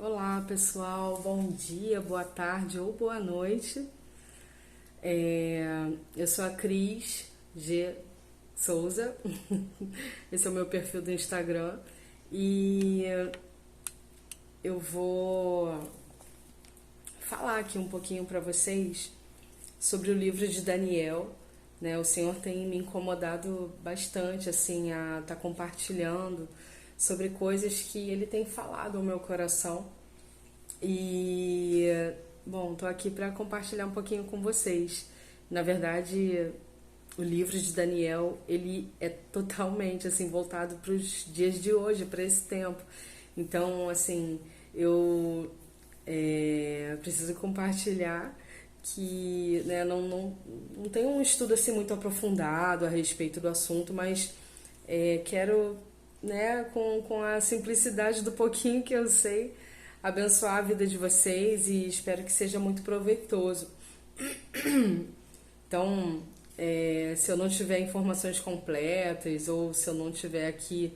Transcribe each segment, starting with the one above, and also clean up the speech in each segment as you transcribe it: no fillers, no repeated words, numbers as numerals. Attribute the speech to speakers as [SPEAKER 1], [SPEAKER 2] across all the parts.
[SPEAKER 1] Olá pessoal, bom dia, boa tarde ou boa noite. Eu sou a Cris G. Souza, esse é o meu perfil do Instagram e eu vou falar aqui um pouquinho para vocês sobre o livro de Daniel. Né? O Senhor tem me incomodado bastante assim a estar compartilhando sobre coisas que Ele tem falado ao meu coração. E, bom, tô aqui para compartilhar um pouquinho com vocês. Na verdade, o livro de Daniel, ele é totalmente assim voltado para os dias de hoje, para esse tempo. Então, assim, eu preciso compartilhar que, né, não tenho um estudo assim muito aprofundado a respeito do assunto, mas quero, né, com a simplicidade do pouquinho que eu sei, abençoar a vida de vocês e espero que seja muito proveitoso. Então, se eu não tiver informações completas ou se eu não tiver aqui,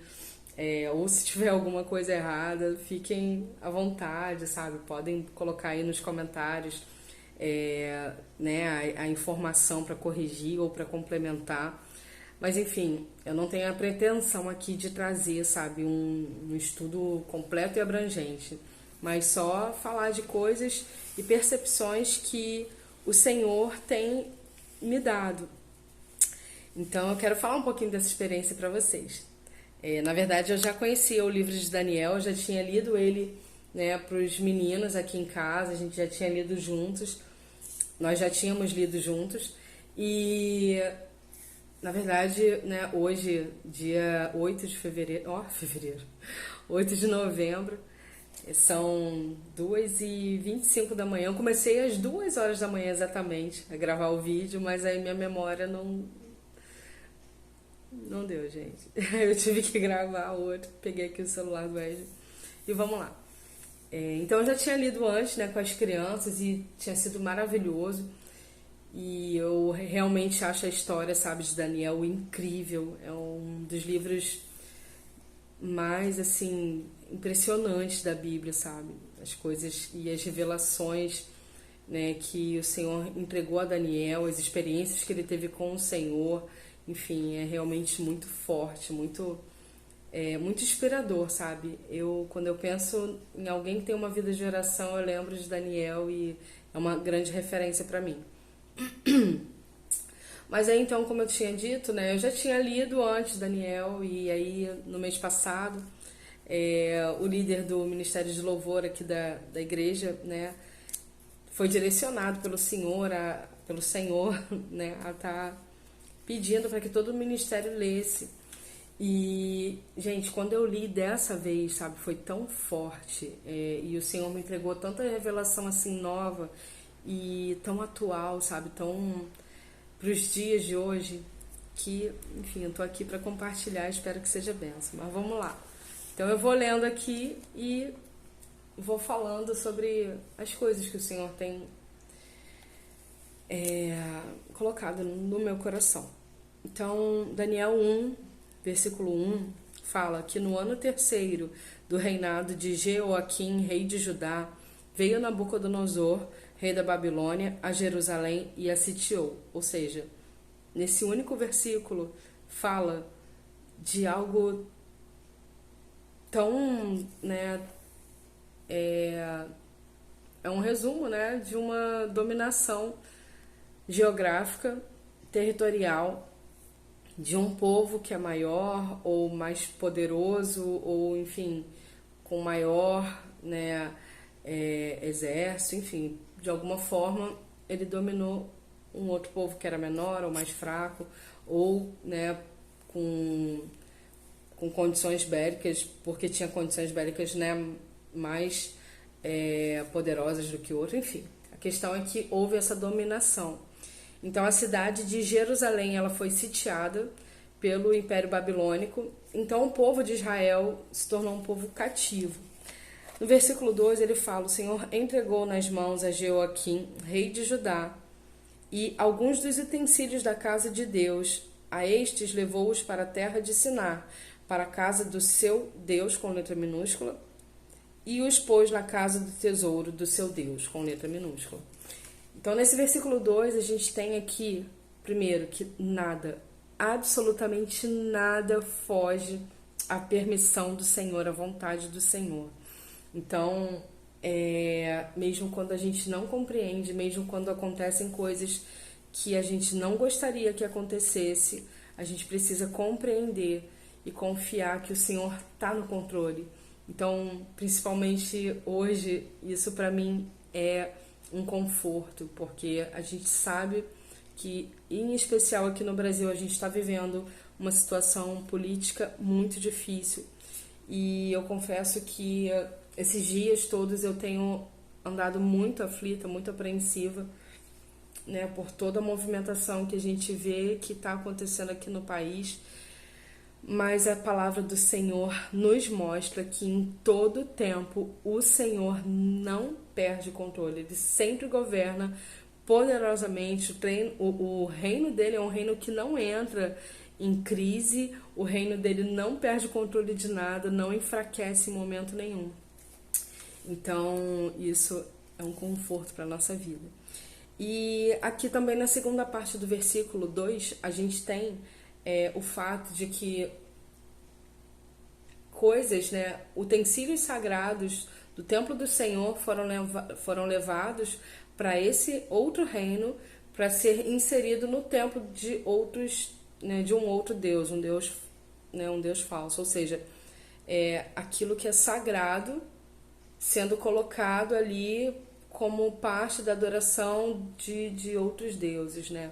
[SPEAKER 1] ou se tiver alguma coisa errada, fiquem à vontade, sabe? Podem colocar aí nos comentários, né, a informação para corrigir ou para complementar. Mas enfim, eu não tenho a pretensão aqui de trazer, sabe, um estudo completo e abrangente, mas só falar de coisas e percepções que o Senhor tem me dado. Então eu quero falar um pouquinho dessa experiência para vocês. Na verdade, eu já conhecia o livro de Daniel, eu já tinha lido ele, né, para os meninos aqui em casa, a gente já tinha lido juntos, nós já tínhamos lido juntos e na verdade, né, hoje, dia 8 de fevereiro, fevereiro, 8 de novembro, são 2h25 da manhã. Eu comecei às 2 horas da manhã exatamente a gravar o vídeo, mas aí minha memória não deu, gente. Eu tive que gravar outro, peguei aqui o celular do Ed e vamos lá. Então eu já tinha lido antes, né, com as crianças e tinha sido maravilhoso. E eu realmente acho a história, sabe, de Daniel incrível. É um dos livros mais, assim, impressionantes da Bíblia, sabe? As coisas e as revelações, né, que o Senhor entregou a Daniel, as experiências que ele teve com o Senhor. Enfim, é realmente muito forte, muito inspirador, sabe? Quando eu penso em alguém que tem uma vida de oração, eu lembro de Daniel e é uma grande referência para mim. Mas aí então, como eu tinha dito, né, eu já tinha lido antes Daniel e aí no mês passado o líder do Ministério de Louvor aqui da igreja, né, foi direcionado pelo Senhor, né, a estar pedindo para que todo o ministério lesse. E, gente, quando eu li dessa vez, sabe, foi tão forte e o Senhor me entregou tanta revelação assim nova e tão atual, sabe, tão para os dias de hoje, que, enfim, eu tô aqui para compartilhar, espero que seja bênção. Mas vamos lá. Então eu vou lendo aqui e vou falando sobre as coisas que o Senhor tem colocado no meu coração. Então, Daniel 1, versículo 1, fala que no ano terceiro do reinado de Jeoaquim, rei de Judá, veio Nabucodonosor, rei da Babilônia, a Jerusalém e a sitiou. Ou seja, nesse único versículo fala de algo tão, né, é um resumo, né, de uma dominação geográfica, territorial, de um povo que é maior ou mais poderoso ou, enfim, com maior, né, exército, enfim, de alguma forma ele dominou um outro povo que era menor ou mais fraco ou, né, com condições bélicas, porque tinha condições bélicas, né, mais poderosas do que outro, enfim. A questão é que houve essa dominação. Então a cidade de Jerusalém ela foi sitiada pelo Império Babilônico. Então o povo de Israel se tornou um povo cativo. No versículo 2 ele fala: o Senhor entregou nas mãos a Jeoaquim, rei de Judá, e alguns dos utensílios da casa de Deus. A estes levou-os para a terra de Sinar, para a casa do seu Deus, com letra minúscula, e os pôs na casa do tesouro do seu Deus, com letra minúscula. Então, nesse versículo 2, a gente tem aqui, primeiro, que nada, absolutamente nada foge à permissão do Senhor, à vontade do Senhor. Então, mesmo quando a gente não compreende, mesmo quando acontecem coisas que a gente não gostaria que acontecesse, a gente precisa compreender e confiar que o Senhor está no controle. Então, principalmente hoje, isso para mim é um conforto, porque a gente sabe que, em especial aqui no Brasil, a gente está vivendo uma situação política muito difícil. E eu confesso que esses dias todos eu tenho andado muito aflita, muito apreensiva, né, por toda a movimentação que a gente vê que está acontecendo aqui no país. Mas a palavra do Senhor nos mostra que em todo tempo o Senhor não perde o controle. Ele sempre governa poderosamente. O reino dele é um reino que não entra em crise. O reino dele não perde o controle de nada, não enfraquece em momento nenhum. Então, isso é um conforto para a nossa vida. E aqui também na segunda parte do versículo 2, a gente tem o fato de que coisas, né, utensílios sagrados do templo do Senhor foram levados para esse outro reino para ser inserido no templo de outros, né, de um outro Deus, né, um Deus falso. Ou seja, aquilo que é sagrado sendo colocado ali como parte da adoração de outros deuses, né?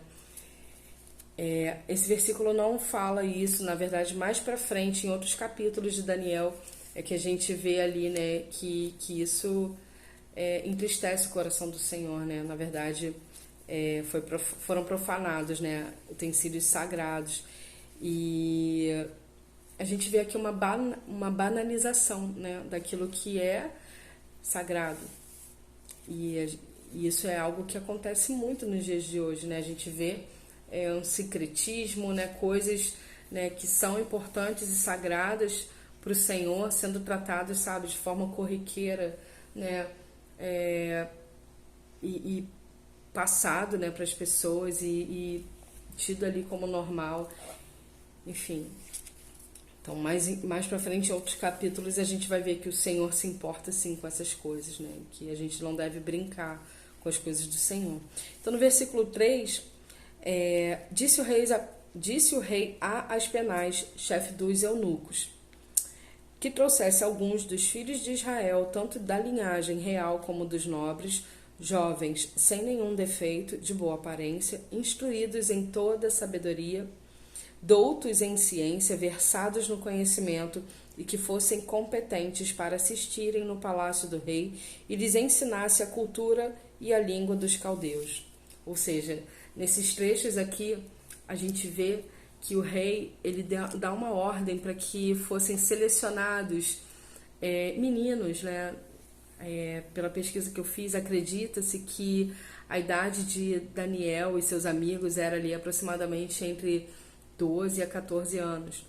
[SPEAKER 1] Esse versículo não fala isso, na verdade, mais para frente, em outros capítulos de Daniel, é que a gente vê ali, né, que isso entristece o coração do Senhor, né? Na verdade, foram profanados, né, utensílios sagrados. E a gente vê aqui uma banalização, né, daquilo que é sagrado. E isso é algo que acontece muito nos dias de hoje, né? A gente vê um sincretismo, né? Coisas, né, que são importantes e sagradas para o Senhor sendo tratadas, sabe, de forma corriqueira, né? E passado, né, para as pessoas e tido ali como normal. Enfim. Então, mais para frente, em outros capítulos, a gente vai ver que o Senhor se importa, sim, com essas coisas, né? Que a gente não deve brincar com as coisas do Senhor. Então, no versículo 3, disse o rei a Aspenaz, chefe dos eunucos, que trouxesse alguns dos filhos de Israel, tanto da linhagem real como dos nobres, jovens, sem nenhum defeito, de boa aparência, instruídos em toda a sabedoria, doutos em ciência, versados no conhecimento e que fossem competentes para assistirem no palácio do rei e lhes ensinasse a cultura e a língua dos caldeus. Ou seja, nesses trechos aqui a gente vê que o rei ele dá uma ordem para que fossem selecionados meninos, né? Pela pesquisa que eu fiz, acredita-se que a idade de Daniel e seus amigos era ali aproximadamente entre 12 a 14 anos.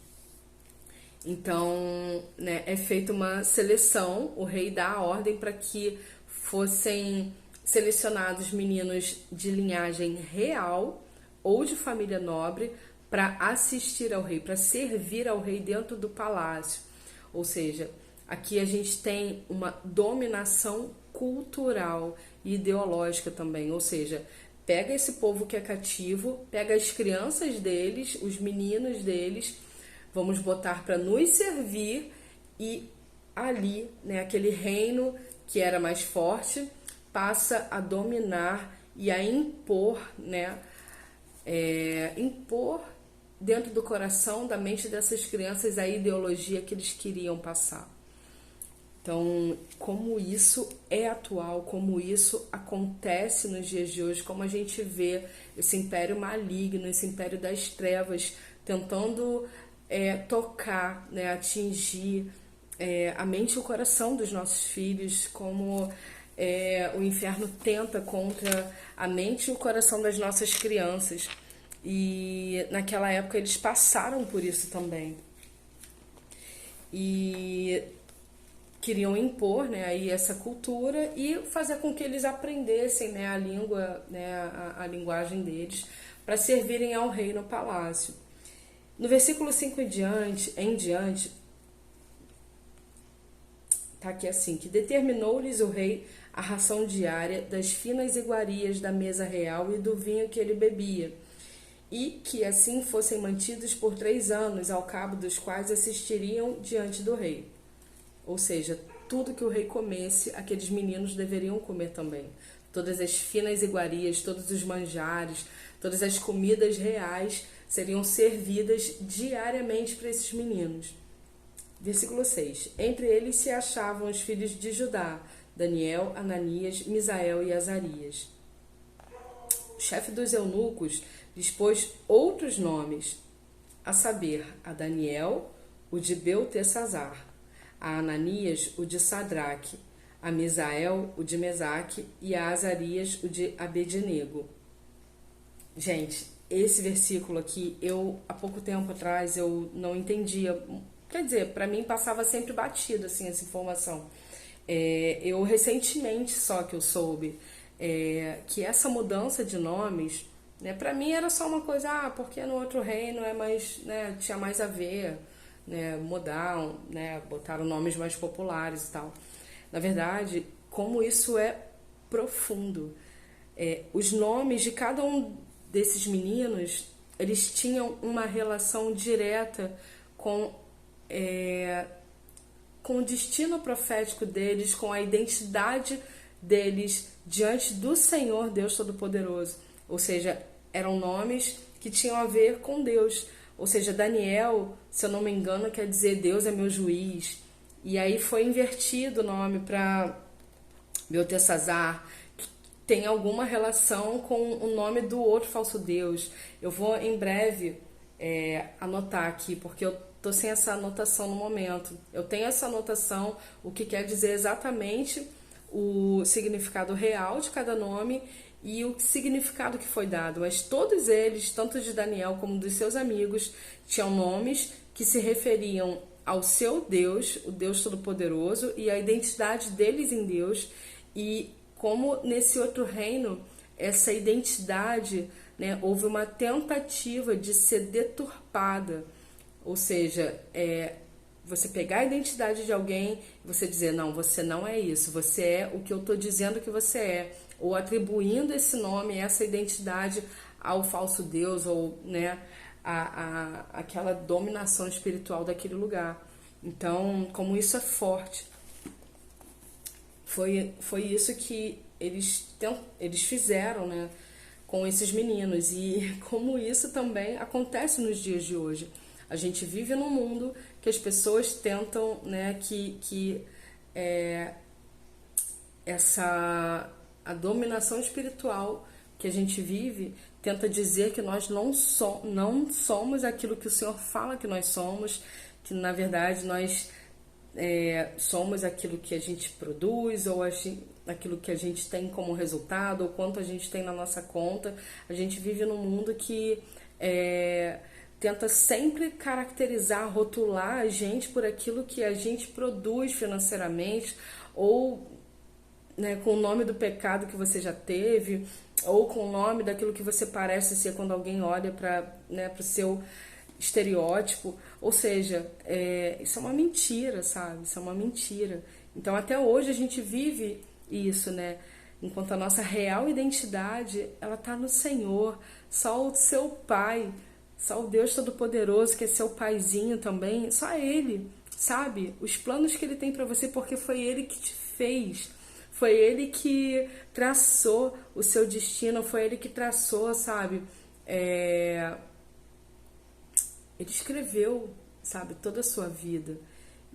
[SPEAKER 1] Então, né, é feita uma seleção, o rei dá a ordem para que fossem selecionados meninos de linhagem real ou de família nobre para assistir ao rei, para servir ao rei dentro do palácio. Ou seja, aqui a gente tem uma dominação cultural e ideológica também, ou seja, pega esse povo que é cativo, pega as crianças deles, os meninos deles, vamos botar para nos servir e ali, né, aquele reino que era mais forte passa a dominar e a impor, né, impor dentro do coração, da mente dessas crianças a ideologia que eles queriam passar. Então, como isso é atual, como isso acontece nos dias de hoje, como a gente vê esse império maligno, esse império das trevas, tentando tocar, né, atingir a mente e o coração dos nossos filhos, como o inferno tenta contra a mente e o coração das nossas crianças. E naquela época eles passaram por isso também. E queriam impor, né, aí essa cultura e fazer com que eles aprendessem, né, a língua, né, a linguagem deles, para servirem ao rei no palácio. No versículo 5 em diante, tá aqui assim, que determinou-lhes o rei a ração diária das finas iguarias da mesa real e do vinho que ele bebia, e que assim fossem mantidos por 3 anos, ao cabo dos quais assistiriam diante do rei. Ou seja, tudo que o rei comesse, aqueles meninos deveriam comer também. Todas as finas iguarias, todos os manjares, todas as comidas reais seriam servidas diariamente para esses meninos. Versículo 6. Entre eles se achavam os filhos de Judá, Daniel, Ananias, Misael e Azarias. O chefe dos eunucos lhes pôs outros nomes, a saber, a Daniel, o de Beltesazar, a Ananias, o de Sadraque, a Misael, o de Mesaque, e a Azarias, o de Abednego. Gente, esse versículo aqui, há pouco tempo atrás, eu não entendia. Quer dizer, para mim passava sempre batido, assim, essa informação. Eu recentemente só que eu soube que essa mudança de nomes, né, para mim era só uma coisa, porque no outro reino né, tinha mais a ver, né, mudar, né, botaram nomes mais populares e tal. Na verdade, como isso é profundo. Os nomes de cada um desses meninos, eles tinham uma relação direta com o destino profético deles, com a identidade deles diante do Senhor Deus Todo-Poderoso. Ou seja, eram nomes que tinham a ver com Deus. Ou seja, Daniel, se eu não me engano, quer dizer Deus é meu juiz. E aí foi invertido o nome para Beltesazar, que tem alguma relação com o nome do outro falso Deus. Eu vou em breve anotar aqui, porque eu tô sem essa anotação no momento. Eu tenho essa anotação, o que quer dizer exatamente o significado real de cada nome e o significado que foi dado. Mas todos eles, tanto de Daniel como dos seus amigos, tinham nomes que se referiam ao seu Deus, o Deus Todo-Poderoso, e a identidade deles em Deus. E como nesse outro reino, essa identidade, né, houve uma tentativa de ser deturpada. Ou seja, você pegar a identidade de alguém e você dizer, não, você não é isso, você é o que eu estou dizendo que você é, ou atribuindo esse nome, essa identidade ao falso Deus, ou, né, aquela dominação espiritual daquele lugar. Então, como isso é forte, foi isso que eles fizeram, né, com esses meninos, e como isso também acontece nos dias de hoje. A gente vive num mundo que as pessoas tentam, né, a dominação espiritual que a gente vive tenta dizer que nós não somos aquilo que o Senhor fala que nós somos, que na verdade nós somos aquilo que a gente produz, ou aquilo que a gente tem como resultado, ou quanto a gente tem na nossa conta. A gente vive num mundo que tenta sempre caracterizar, rotular a gente por aquilo que a gente produz financeiramente, ou, né, com o nome do pecado que você já teve, ou com o nome daquilo que você parece ser quando alguém olha para, né, o seu estereótipo. Ou seja, isso é uma mentira, sabe? Isso é uma mentira. Então, até hoje a gente vive isso, né? Enquanto a nossa real identidade, ela tá no Senhor. Só o seu Pai, só o Deus Todo-Poderoso, que é seu paizinho também, só Ele, sabe? Os planos que Ele tem para você, porque foi Ele que te fez. Foi Ele que traçou o seu destino, foi Ele que traçou, sabe? Ele escreveu, sabe, toda a sua vida.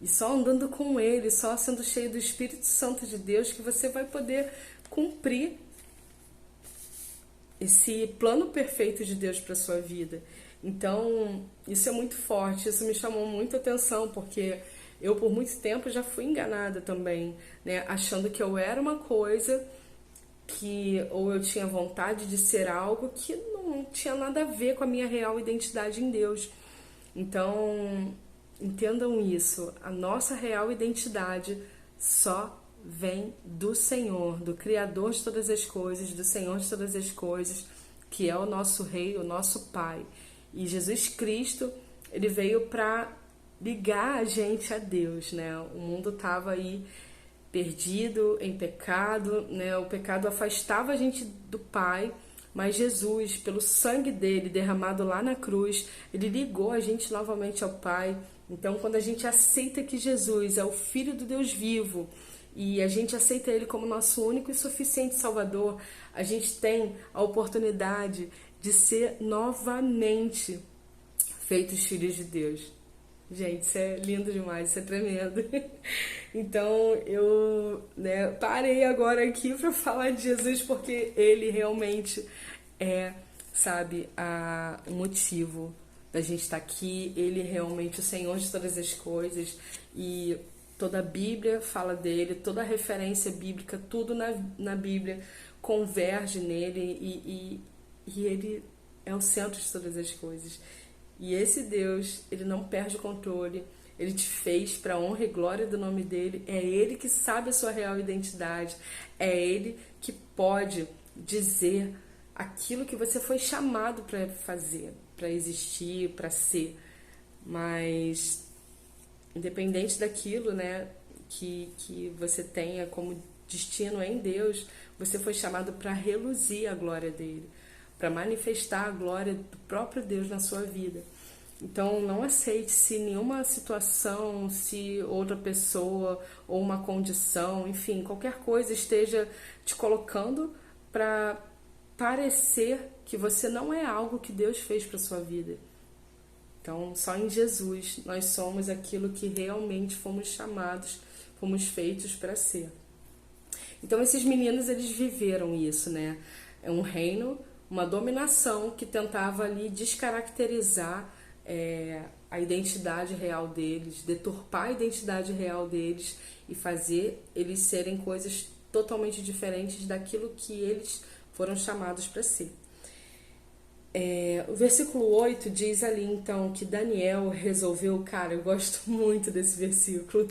[SPEAKER 1] E só andando com Ele, só sendo cheio do Espírito Santo de Deus, que você vai poder cumprir esse plano perfeito de Deus para sua vida. Então, isso é muito forte, isso me chamou muita atenção, porque eu por muito tempo já fui enganada também, né, achando que eu era uma coisa, ou eu tinha vontade de ser algo que não tinha nada a ver com a minha real identidade em Deus. Então, entendam isso, a nossa real identidade só vem do Senhor, do Criador de todas as coisas, do Senhor de todas as coisas, que é o nosso Rei, o nosso Pai. E Jesus Cristo, ele veio para ligar a gente a Deus, né? O mundo estava aí perdido em pecado, né? O pecado afastava a gente do Pai, mas Jesus, pelo sangue dele derramado lá na cruz, ele ligou a gente novamente ao Pai. Então, quando a gente aceita que Jesus é o Filho do Deus vivo e a gente aceita ele como nosso único e suficiente Salvador, a gente tem a oportunidade de ser novamente feitos filhos de Deus. Gente, isso é lindo demais, isso é tremendo. Então eu, né, parei agora aqui para falar de Jesus porque ele realmente é, sabe, o motivo da gente estar aqui. Ele é realmente o Senhor de todas as coisas e toda a Bíblia fala dele, toda a referência bíblica, tudo na Bíblia converge nele e ele é o centro de todas as coisas. E esse Deus, ele não perde o controle, ele te fez para a honra e glória do nome dele, é ele que sabe a sua real identidade, é ele que pode dizer aquilo que você foi chamado para fazer, para existir, para ser. Mas independente daquilo, né, que você tenha como destino em Deus, você foi chamado para reluzir a glória dele, para manifestar a glória do próprio Deus na sua vida. Então não aceite se nenhuma situação, se outra pessoa ou uma condição, enfim, qualquer coisa esteja te colocando para parecer que você não é algo que Deus fez para sua vida. Então, só em Jesus nós somos aquilo que realmente fomos chamados, fomos feitos para ser. Então, esses meninos, eles viveram isso, né? É um reino, uma dominação que tentava ali descaracterizar a identidade real deles, deturpar a identidade real deles e fazer eles serem coisas totalmente diferentes daquilo que eles foram chamados para ser. O versículo 8 diz ali então que Daniel resolveu, cara, eu gosto muito desse versículo.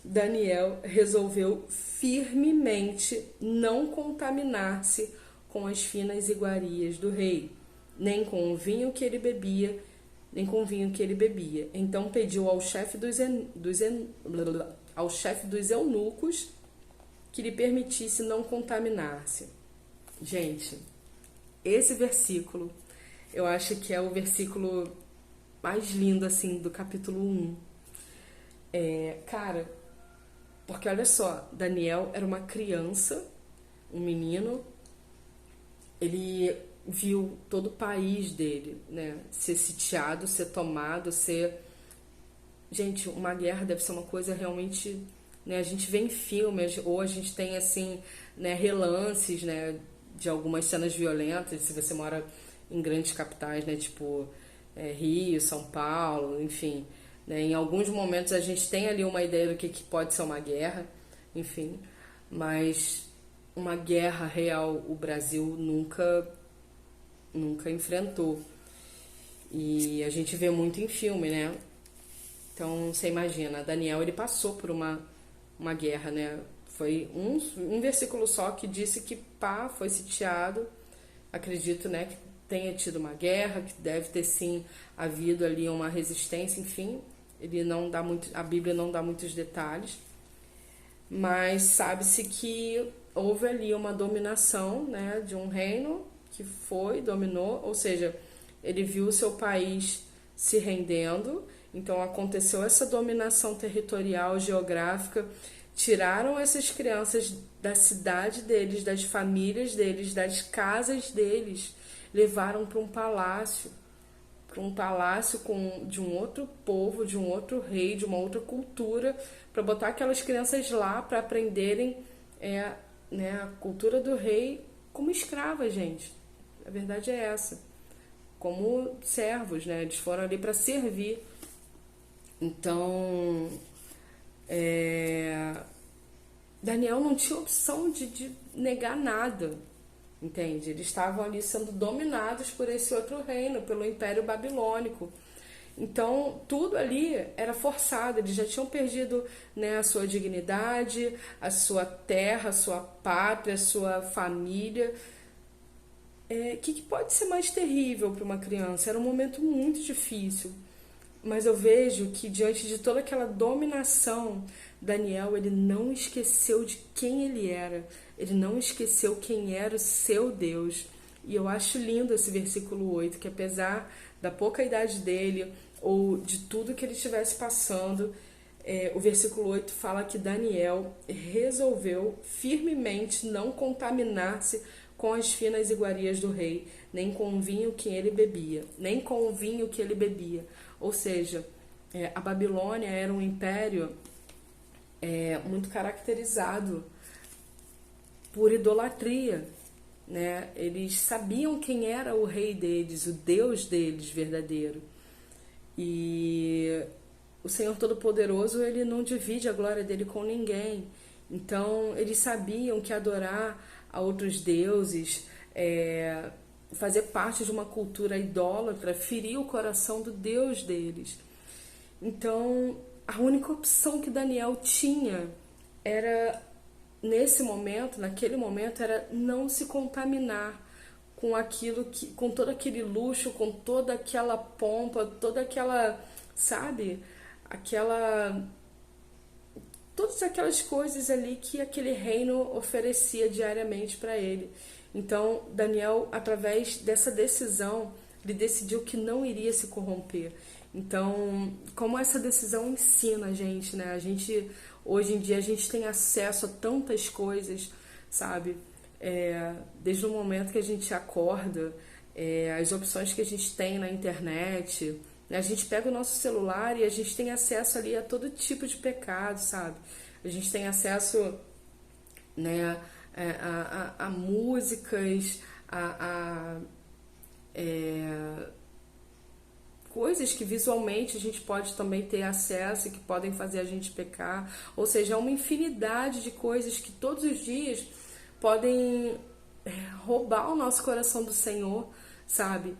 [SPEAKER 1] Daniel resolveu firmemente não contaminar-se com as finas iguarias do rei, nem com o vinho que ele bebia, nem com o vinho que ele bebia. Então pediu ao chefe dos eunucos que lhe permitisse não contaminar-se. Gente, esse versículo eu acho que é o versículo mais lindo, assim, do capítulo 1. Cara, porque olha só, Daniel era uma criança, um menino, ele viu todo o país dele, né, ser sitiado, ser tomado, ser... Gente, uma guerra deve ser uma coisa realmente... Né, a gente vê em filmes, ou a gente tem, assim, né, relances, né, de algumas cenas violentas, se você mora em grandes capitais, né, tipo Rio, São Paulo, enfim, né, em alguns momentos a gente tem ali uma ideia do que pode ser uma guerra, enfim, mas uma guerra real o Brasil nunca enfrentou, e a gente vê muito em filme, né? Então você imagina, Daniel, ele passou por uma guerra, né? Foi um versículo só que disse que pá, foi sitiado, acredito, né, que tenha tido uma guerra, que deve ter sim havido ali uma resistência, enfim, ele não dá muito, a Bíblia não dá muitos detalhes, mas sabe-se que houve ali uma dominação, né, de um reino que dominou, ou seja, ele viu o seu país se rendendo, então aconteceu essa dominação territorial, geográfica, tiraram essas crianças da cidade deles, das famílias deles, das casas deles, levaram para um palácio de um outro povo, de um outro rei, de uma outra cultura, para botar aquelas crianças lá para aprenderem né, a cultura do rei como escravas, gente. A verdade é essa. Como servos, né? Eles foram ali para servir. Então, Daniel não tinha opção de negar nada, entende? Eles estavam ali sendo dominados por esse outro reino, pelo Império Babilônico. Então, tudo ali era forçado, eles já tinham perdido, né, a sua dignidade, a sua terra, a sua pátria, a sua família. Que pode ser mais terrível para uma criança? Era um momento muito difícil. Mas eu vejo que diante de toda aquela dominação, Daniel, ele não esqueceu de quem ele era. Ele não esqueceu quem era o seu Deus. E eu acho lindo esse versículo 8, que apesar da pouca idade dele, ou de tudo que ele estivesse passando, o versículo 8 fala que Daniel resolveu firmemente não contaminar-se com as finas iguarias do rei, nem com o vinho que ele bebia, nem com o vinho que ele bebia. Ou seja, a Babilônia era um império muito caracterizado por idolatria, né? Eles sabiam quem era o rei deles, o Deus deles verdadeiro. E o Senhor Todo-Poderoso, ele não divide a glória dele com ninguém. Então, eles sabiam que adorar a outros deuses, fazer parte de uma cultura idólatra, feria o coração do Deus deles. Então, a única opção que Daniel tinha era, nesse momento, naquele momento, era não se contaminar com aquilo que, com todo aquele luxo, com toda aquela pompa, toda aquela, sabe, todas aquelas coisas ali que aquele reino oferecia diariamente para ele. Então, Daniel, através dessa decisão, ele decidiu que não iria se corromper. Então, como essa decisão ensina a gente, né? A gente, hoje em dia, a gente tem acesso a tantas coisas, sabe? Desde o momento que a gente acorda, as opções que a gente tem na internet, né? A gente pega o nosso celular e a gente tem acesso ali a todo tipo de pecado, sabe? A gente tem acesso, né, a músicas, coisas que visualmente a gente pode também ter acesso e que podem fazer a gente pecar. Ou seja, é uma infinidade de coisas que todos os dias podem roubar o nosso coração do Senhor, sabe?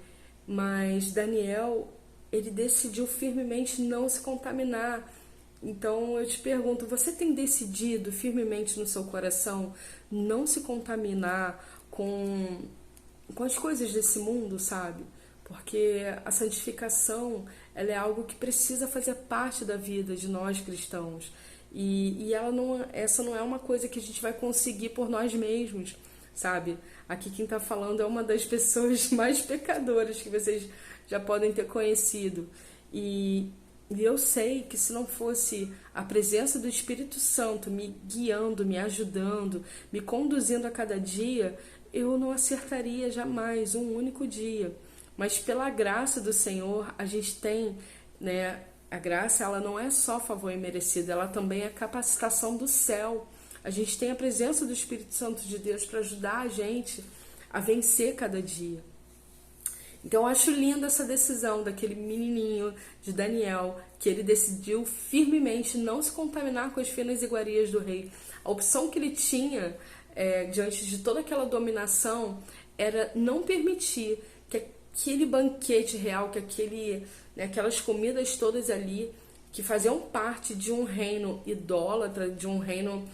[SPEAKER 1] Mas Daniel, ele decidiu firmemente não se contaminar. Então eu te pergunto, você tem decidido firmemente no seu coração não se contaminar com as coisas desse mundo, sabe? Porque a santificação, ela é algo que precisa fazer parte da vida de nós cristãos. E essa não é uma coisa que a gente vai conseguir por nós mesmos, sabe? Aqui quem está falando é uma das pessoas mais pecadoras que vocês já podem ter conhecido. E eu sei que se não fosse a presença do Espírito Santo me guiando, me ajudando, me conduzindo a cada dia, eu não acertaria jamais um único dia. Mas pela graça do Senhor, a gente tem, né? A graça, ela não é só favor imerecido, ela também é capacitação do céu. A gente tem a presença do Espírito Santo de Deus para ajudar a gente a vencer cada dia. Então eu acho linda essa decisão daquele menininho de Daniel, que ele decidiu firmemente não se contaminar com as finas iguarias do rei. A opção que ele tinha diante de toda aquela dominação era não permitir que aquele banquete real, que aquelas comidas todas ali, que faziam parte de um reino idólatra, de um reino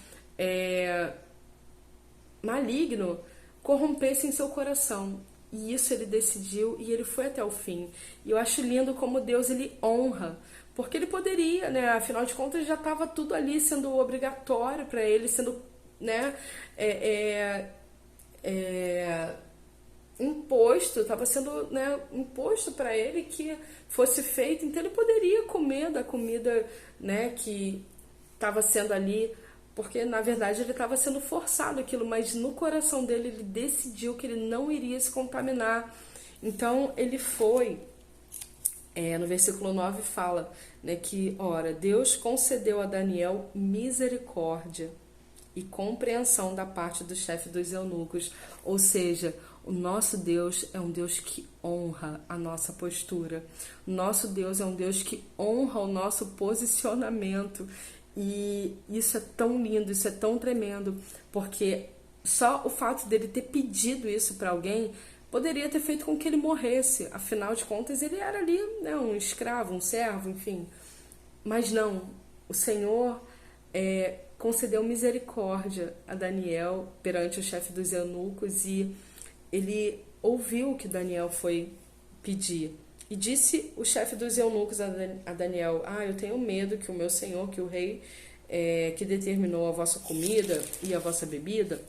[SPEAKER 1] maligno, corrompessem seu coração. E isso ele decidiu e ele foi até o fim. E eu acho lindo como Deus, ele honra. Porque ele poderia, né? Afinal de contas, já estava tudo ali sendo obrigatório para ele, sendo, né? Imposto, estava sendo, né, imposto para ele que fosse feito. Então ele poderia comer da comida, né, que estava sendo ali, porque na verdade ele estava sendo forçado aquilo, mas no coração dele ele decidiu que ele não iria se contaminar. Então ele foi, no versículo 9 fala, né, que, ora, Deus concedeu a Daniel misericórdia e compreensão da parte do chefe dos eunucos. Ou seja, o nosso Deus é um Deus que honra a nossa postura. O nosso Deus é um Deus que honra o nosso posicionamento. E isso é tão lindo, isso é tão tremendo, porque só o fato dele ter pedido isso para alguém poderia ter feito com que ele morresse. Afinal de contas, ele era ali, né, um escravo, um servo, enfim. Mas não, o Senhor concedeu misericórdia a Daniel perante o chefe dos eunucos e ele ouviu o que Daniel foi pedir. E disse o chefe dos eunucos a Daniel: eu tenho medo que o meu senhor, que o rei que determinou a vossa comida e a vossa bebida,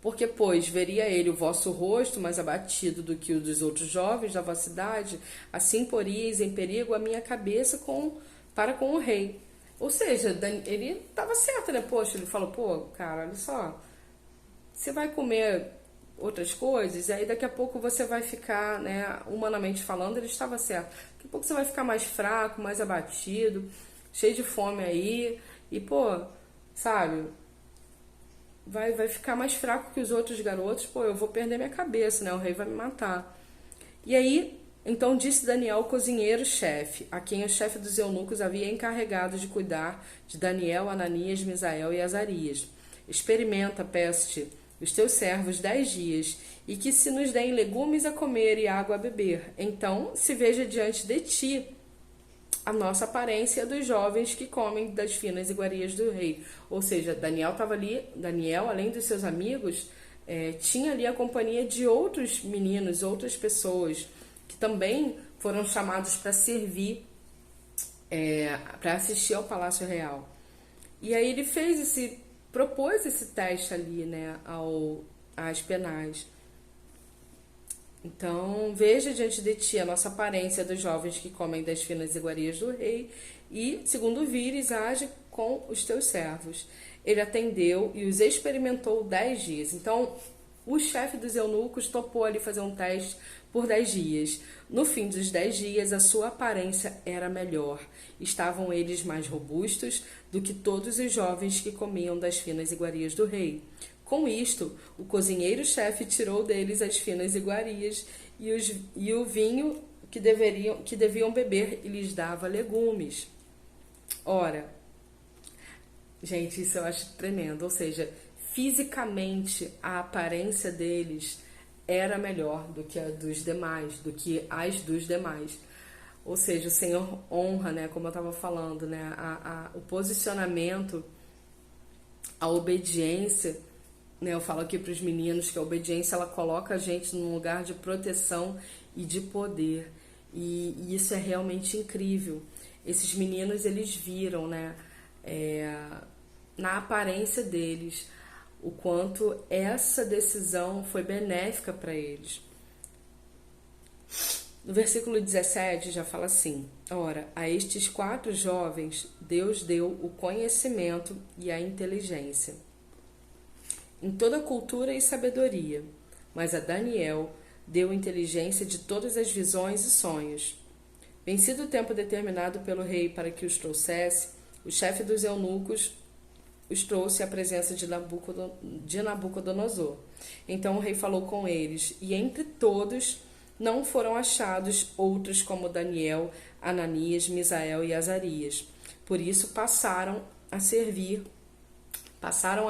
[SPEAKER 1] porque, pois, veria ele o vosso rosto mais abatido do que o dos outros jovens da vossa idade, assim poríeis em perigo a minha cabeça para com o rei. Ou seja, ele estava certo, né? Poxa, ele falou: pô, cara, olha só, você vai comer outras coisas, e aí daqui a pouco você vai ficar, né, humanamente falando, ele estava certo. Daqui a pouco você vai ficar mais fraco, mais abatido, cheio de fome aí, e pô, sabe, vai ficar mais fraco que os outros garotos, pô, eu vou perder minha cabeça, né, o rei vai me matar. E aí, então disse Daniel, cozinheiro-chefe, a quem o chefe dos eunucos havia encarregado de cuidar de Daniel, Ananias, Misael e Azarias: experimenta, peço-te, os teus servos 10 dias, e que se nos deem legumes a comer e água a beber. Então se veja diante de ti a nossa aparência dos jovens que comem das finas iguarias do rei. Ou seja, Daniel estava ali, Daniel, além dos seus amigos, tinha ali a companhia de outros meninos, outras pessoas, que também foram chamados para servir, para assistir ao Palácio Real. E aí ele propôs esse teste ali, né, às penais. Então, veja diante de ti a nossa aparência dos jovens que comem das finas iguarias do rei, e, segundo vires, age com os teus servos. Ele atendeu e os experimentou 10 dias. Então, o chefe dos eunucos topou ali fazer um teste por 10 dias. No fim dos 10 dias, a sua aparência era melhor. Estavam eles mais robustos do que todos os jovens que comiam das finas iguarias do rei. Com isto, o cozinheiro-chefe tirou deles as finas iguarias e o vinho que deviam beber, e lhes dava legumes. Ora, gente, isso eu acho tremendo. Ou seja, fisicamente a aparência deles era melhor do que a dos demais, do que as dos demais. Ou seja, o Senhor honra, né, como eu estava falando, né, o posicionamento, a obediência, né, eu falo aqui para os meninos que a obediência ela coloca a gente num lugar de proteção e de poder. E isso é realmente incrível. Esses meninos, eles viram, né, na aparência deles, o quanto essa decisão foi benéfica para eles. No versículo 17 já fala assim: ora, a estes 4 jovens Deus deu o conhecimento e a inteligência em toda cultura e sabedoria, mas a Daniel deu inteligência de todas as visões e sonhos. Vencido o tempo determinado pelo rei para que os trouxesse, o chefe dos eunucos os trouxe à presença de Nabucodonosor. Então o rei falou com eles, e entre todos não foram achados outros como Daniel, Ananias, Misael e Azarias. Por isso passaram a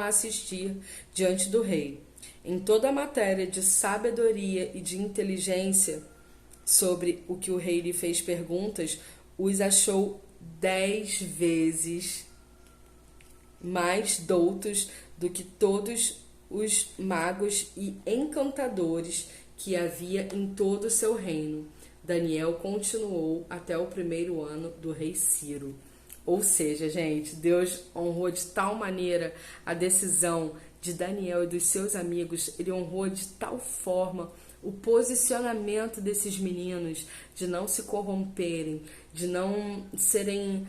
[SPEAKER 1] assistir diante do rei. Em toda a matéria de sabedoria e de inteligência sobre o que o rei lhe fez perguntas, os achou 10 vezes mais doutos do que todos os magos e encantadores que havia em todo o seu reino. Daniel continuou até o 1º ano do rei Ciro. Ou seja, gente, Deus honrou de tal maneira a decisão de Daniel e dos seus amigos, ele honrou de tal forma o posicionamento desses meninos, de não se corromperem, de não serem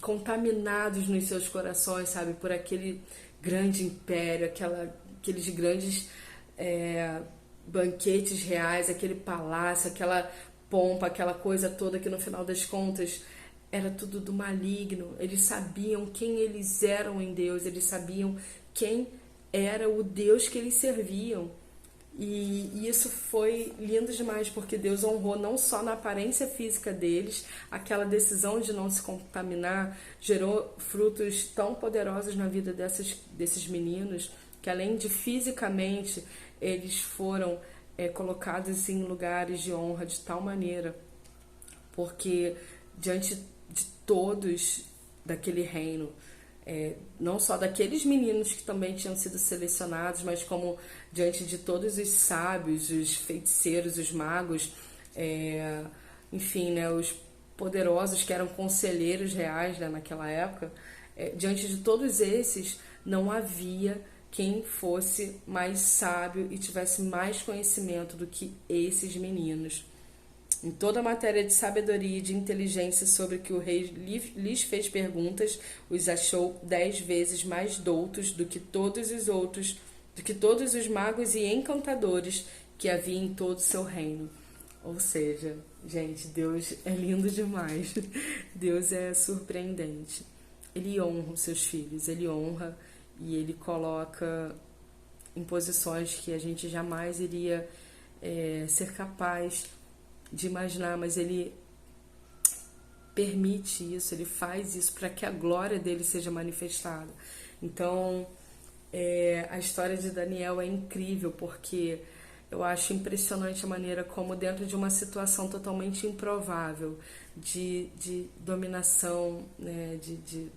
[SPEAKER 1] contaminados nos seus corações, sabe, por aquele grande império, aqueles grandes banquetes reais, aquele palácio, aquela pompa, aquela coisa toda que no final das contas era tudo do maligno. Eles sabiam quem eles eram em Deus, eles sabiam quem era o Deus que eles serviam. E isso foi lindo demais, porque Deus honrou não só na aparência física deles, aquela decisão de não se contaminar gerou frutos tão poderosos na vida desses meninos, que além de fisicamente, eles foram colocados em lugares de honra de tal maneira, porque diante de todos daquele reino, não só daqueles meninos que também tinham sido selecionados, mas como diante de todos os sábios, os feiticeiros, os magos, enfim, né, os poderosos que eram conselheiros reais, né, naquela época, diante de todos esses, não havia quem fosse mais sábio e tivesse mais conhecimento do que esses meninos. Em toda a matéria de sabedoria e de inteligência sobre que o rei lhes fez perguntas, os achou 10 vezes mais doutos do que todos os outros, do que todos os magos e encantadores que havia em todo o seu reino. Ou seja, gente, Deus é lindo demais. Deus é surpreendente. Ele honra os seus filhos, ele honra e ele coloca em posições que a gente jamais iria ser capaz de imaginar, mas ele permite isso, ele faz isso para que a glória dele seja manifestada. Então, a história de Daniel é incrível, porque eu acho impressionante a maneira como, dentro de uma situação totalmente improvável, de dominação, né, de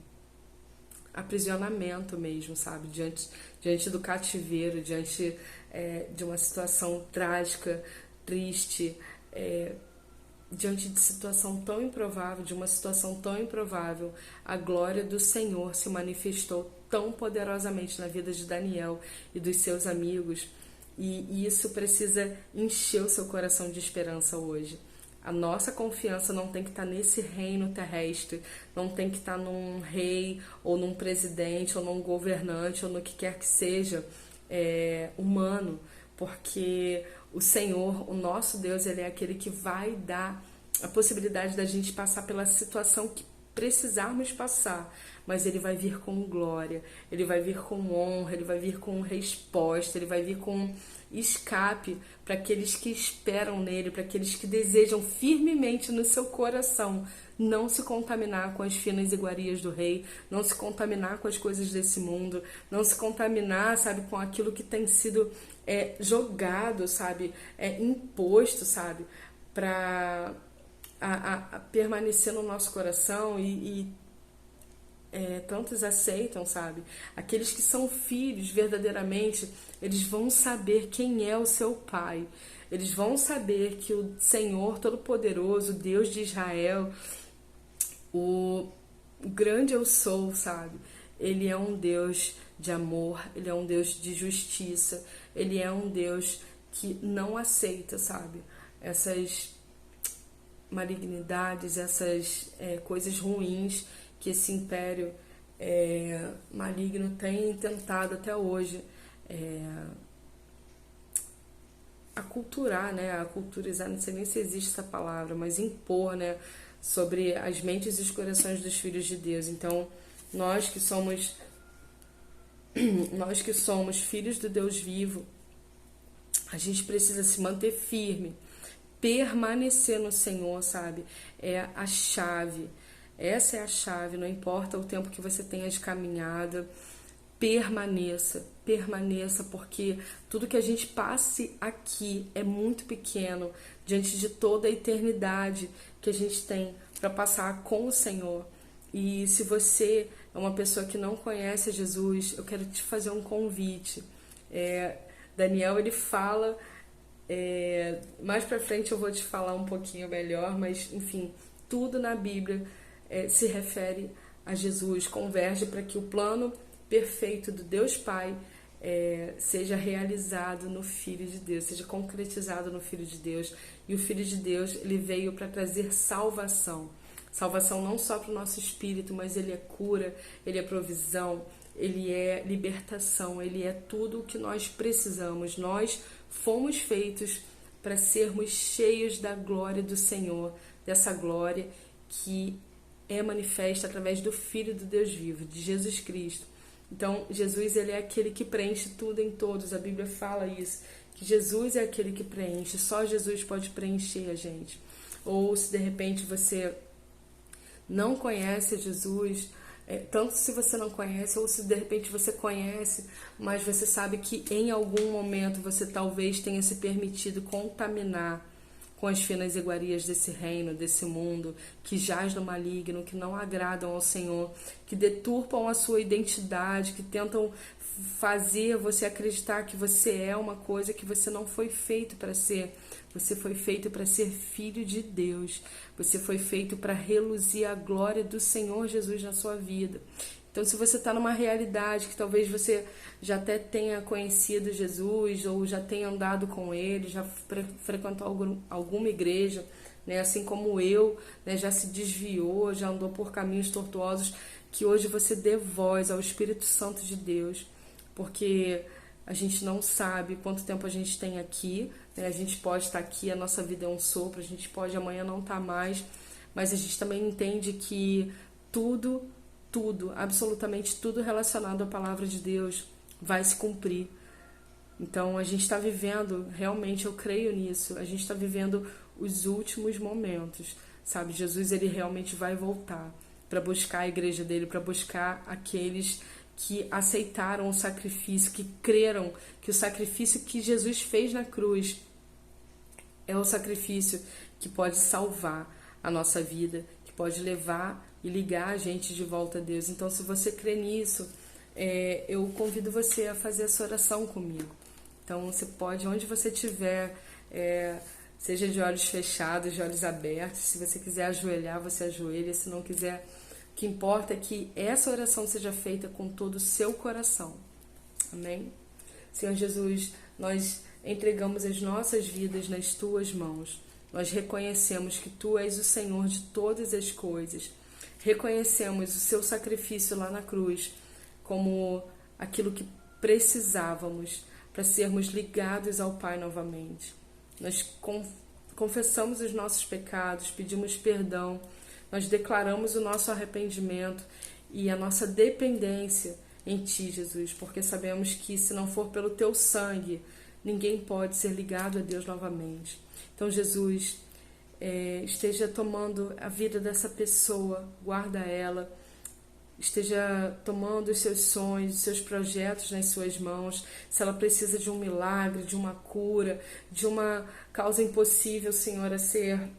[SPEAKER 1] aprisionamento mesmo, sabe? Diante do cativeiro, diante de uma situação trágica, triste, diante de situação tão improvável, de uma situação tão improvável, a glória do Senhor se manifestou tão poderosamente na vida de Daniel e dos seus amigos, e isso precisa encher o seu coração de esperança hoje. A nossa confiança não tem que estar nesse reino terrestre, não tem que estar num rei, ou num presidente, ou num governante, ou no que quer que seja humano, porque o Senhor, o nosso Deus, ele é aquele que vai dar a possibilidade da gente passar pela situação que precisarmos passar, mas ele vai vir com glória, ele vai vir com honra, ele vai vir com resposta, ele vai vir com escape para aqueles que esperam nele, para aqueles que desejam firmemente no seu coração não se contaminar com as finas iguarias do rei, não se contaminar com as coisas desse mundo, não se contaminar, sabe, com aquilo que tem sido jogado, sabe, imposto, sabe, para a permanecer no nosso coração e tantos aceitam, sabe? Aqueles que são filhos verdadeiramente, eles vão saber quem é o seu pai. Eles vão saber que o Senhor Todo-Poderoso, Deus de Israel, o grande eu sou, sabe? Ele é um Deus de amor, ele é um Deus de justiça, ele é um Deus que não aceita, sabe? Essas malignidades, essas coisas ruins que esse império maligno tem tentado até hoje aculturar, né? Aculturizar, não sei nem se existe essa palavra, mas impor, né? Sobre as mentes e os corações dos filhos de Deus. Então, nós que somos filhos do Deus vivo, a gente precisa se manter firme, permanecer no Senhor, sabe? É a chave. Essa é a chave, não importa o tempo que você tenha de caminhada, permaneça, porque tudo que a gente passe aqui é muito pequeno diante de toda a eternidade que a gente tem para passar com o Senhor. E se você é uma pessoa que não conhece Jesus, eu quero te fazer um convite. Daniel, ele fala, mais pra frente eu vou te falar um pouquinho melhor, mas enfim, tudo na Bíblia se refere a Jesus, converge para que o plano perfeito do Deus Pai seja realizado no Filho de Deus, seja concretizado no Filho de Deus. E o Filho de Deus, ele veio para trazer salvação. Salvação não só para o nosso espírito, mas ele é cura, ele é provisão, ele é libertação, ele é tudo o que nós precisamos. Nós fomos feitos para sermos cheios da glória do Senhor, dessa glória que é manifesta através do Filho do Deus vivo, de Jesus Cristo. Então, Jesus, ele é aquele que preenche tudo em todos. A Bíblia fala isso, que Jesus é aquele que preenche. Só Jesus pode preencher a gente. Ou se de repente você não conhece Jesus, Tanto se você não conhece, ou se de repente você conhece, mas você sabe que em algum momento você talvez tenha se permitido contaminar com as finas iguarias desse reino, desse mundo, que jaz no maligno, que não agradam ao Senhor, que deturpam a sua identidade, que tentam fazer você acreditar que você é uma coisa que você não foi feito para ser. Você foi feito para ser filho de Deus. Você foi feito para reluzir a glória do Senhor Jesus na sua vida. Então, se você está numa realidade que talvez você já até tenha conhecido Jesus ou já tenha andado com Ele, já frequentou alguma igreja, né, assim como eu, né, já se desviou, já andou por caminhos tortuosos, que hoje você dê voz ao Espírito Santo de Deus, porque a gente não sabe quanto tempo a gente tem aqui, né, a gente pode estar aqui, a nossa vida é um sopro, a gente pode amanhã não estar mais, mas a gente também entende que tudo, absolutamente tudo relacionado à palavra de Deus vai se cumprir. Então a gente está vivendo, realmente eu creio nisso, a gente está vivendo os últimos momentos, sabe? Jesus, ele realmente vai voltar para buscar a igreja dele, para buscar aqueles que aceitaram o sacrifício, que creram que o sacrifício que Jesus fez na cruz é o sacrifício que pode salvar a nossa vida, que pode levar e ligar a gente de volta a Deus. Então, se você crê nisso, eu convido você a fazer essa oração comigo. Então, você pode, onde você estiver, seja de olhos fechados, de olhos abertos, se você quiser ajoelhar, você ajoelha, se não quiser, o que importa é que essa oração seja feita com todo o seu coração. Amém? Senhor Jesus, nós entregamos as nossas vidas nas Tuas mãos. Nós reconhecemos que Tu és o Senhor de todas as coisas. Reconhecemos o Seu sacrifício lá na cruz como aquilo que precisávamos para sermos ligados ao Pai novamente. Nós confessamos os nossos pecados, pedimos perdão, nós declaramos o nosso arrependimento e a nossa dependência em Ti, Jesus, porque sabemos que se não for pelo Teu sangue, ninguém pode ser ligado a Deus novamente. Então, Jesus, esteja tomando a vida dessa pessoa, guarda ela, esteja tomando os seus sonhos, os seus projetos nas suas mãos. Se ela precisa de um milagre, de uma cura, de uma causa impossível, Senhor, a ser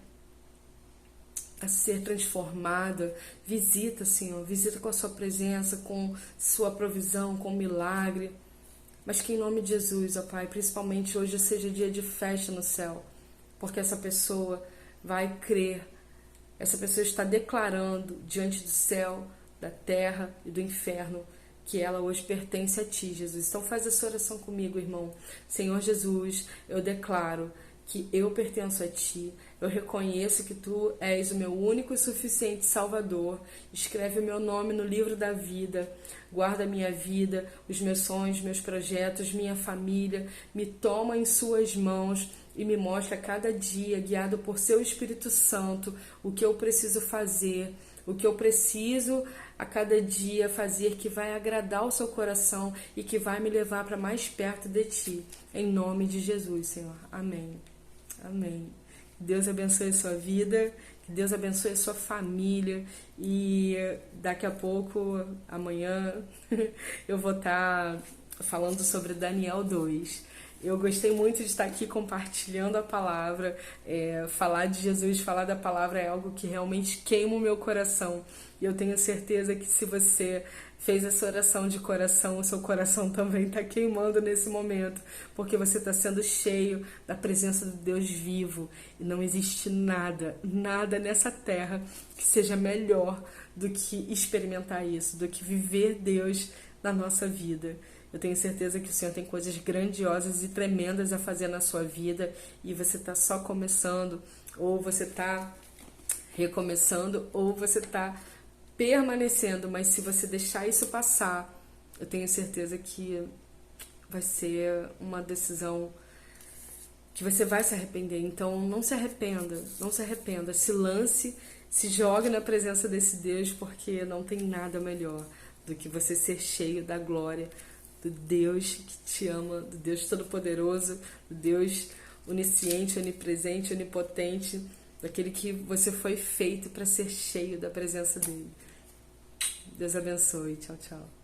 [SPEAKER 1] transformada, visita, Senhor, visita com a sua presença, com sua provisão, com milagre. Mas que em nome de Jesus, ó Pai, principalmente hoje seja dia de festa no céu, porque essa pessoa vai crer, essa pessoa está declarando diante do céu, da terra e do inferno que ela hoje pertence a Ti, Jesus. Então faz essa oração comigo, irmão. Senhor Jesus, eu declaro que eu pertenço a Ti, eu reconheço que Tu és o meu único e suficiente Salvador. Escreve o meu nome no livro da vida, guarda a minha vida, os meus sonhos, meus projetos, minha família, me toma em Suas mãos e me mostra a cada dia, guiado por Seu Espírito Santo, o que eu preciso fazer, o que eu preciso a cada dia fazer que vai agradar o Seu coração e que vai me levar para mais perto de Ti. Em nome de Jesus, Senhor. Amém. Amém. Que Deus abençoe a sua vida, que Deus abençoe a sua família e daqui a pouco, amanhã, eu vou estar falando sobre Daniel 2. Eu gostei muito de estar aqui compartilhando a palavra, falar de Jesus, falar da palavra é algo que realmente queima o meu coração. E eu tenho certeza que se você fez essa oração de coração, o seu coração também está queimando nesse momento, porque você está sendo cheio da presença do Deus vivo. E não existe nada nessa terra que seja melhor do que experimentar isso, do que viver Deus na nossa vida. Eu tenho certeza que o Senhor tem coisas grandiosas e tremendas a fazer na sua vida e você está só começando, ou você está recomeçando, ou você está permanecendo. Mas se você deixar isso passar, eu tenho certeza que vai ser uma decisão que você vai se arrepender. Então não se arrependa, não se arrependa. Se lance, se jogue na presença desse Deus, porque não tem nada melhor do que você ser cheio da glória do Deus que te ama, do Deus Todo-Poderoso, do Deus onisciente, onipresente, onipotente, daquele que você foi feito para ser cheio da presença dele. Deus abençoe. Tchau, tchau.